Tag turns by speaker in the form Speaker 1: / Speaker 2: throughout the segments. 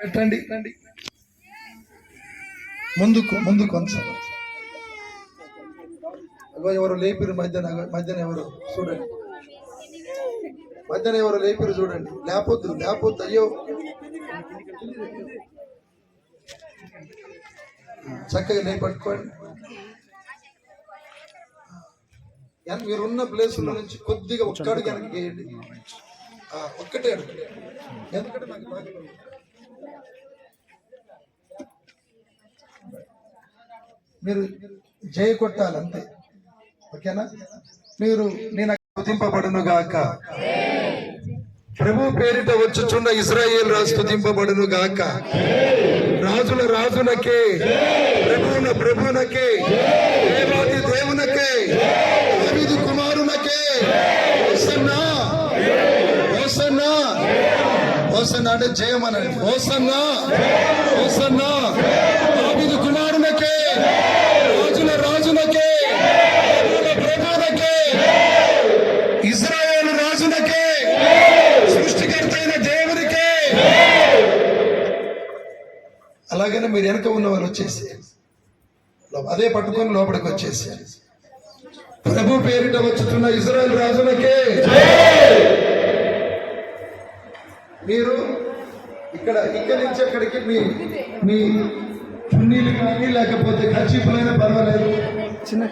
Speaker 1: పెట్టండి, ముందుకు ముందుకు కొంచెం. ఎవరు లేపిరు మధ్యన ఎవరు చూడండి, మధ్యన ఎవరు లేపిరు చూడండి. లేపొద్దు అయ్యో. చక్కగా లేపట్టుకోండి. మీరున్న ప్లేసుల నుంచి కొద్దిగా ఒక్కడికి వెనక్కి వేయండి. ఒక్కటే అడుగు, ఎందుకంటే నాకు బాగా మీరు జయ కొట్టాలి అంతే, ఓకేనా? మీరు నేను స్తుతింపబడును గాక, ప్రభు పేరిట వచ్చుచున్న ఇశ్రాయేలు రాజు స్తుతింపబడును గాక. రాజుల రాజునకే, ప్రభువున ప్రభువునకే, దేవాది దేవునకే, దావీదు కుమారునకే హోసన్నా. హోసన్నా హోసన్నా అంటే జయమనండి. హోసన్నా హోసన్నా దావీదు కుమారునకే, రాజుల రాజునకే, ప్రభువునకే, ఇశ్రాయేలు రాజునకే, సృష్టికర్త అయిన దేవునికే. అలాగనే మీరు వెనక ఉన్న వాళ్ళు వచ్చేసి అదే పట్టుకొని లోపలికి వచ్చేసి, ప్రభు పేరిట వచ్చుతున్న ఇశ్రాయేలు రాజునకే. మీరు ఇక్కడి నుంచి అక్కడికి మీ చున్నీలు కానీ లేకపోతే కర్చీపులైనా పర్వాలేదు, చిన్న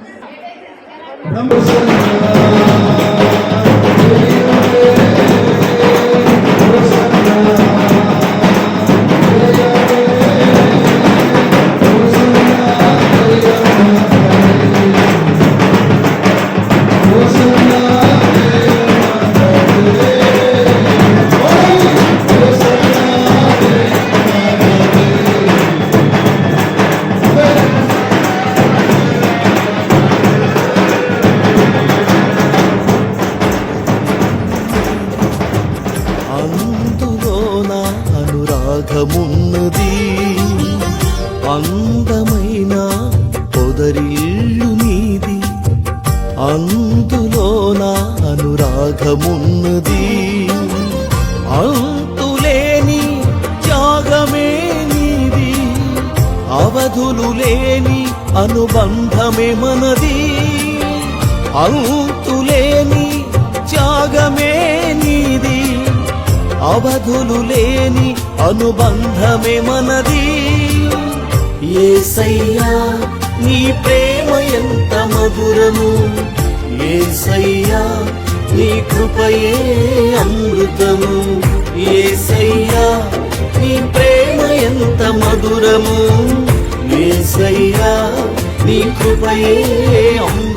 Speaker 2: అనురాగమున్నది, అందమైన పొదరిల్లు నీది. అందులోన అనురాగమున్నది, అంతులేని త్యాగమే నీది. అవధులు లేని అనుబంధమే మనది, అంతులేని త్యాగమే నీది. అవధులు లేని అనుబంధమే మనది. యేసయ్యా నీ ప్రేమ ఎంత మధురము, యేసయ్యా నీ కృపయే అమృతము. యేసయ్యా నీ ప్రేమ ఎంత మధురము, యేసయ్యా నీ కృపయే అమృతము.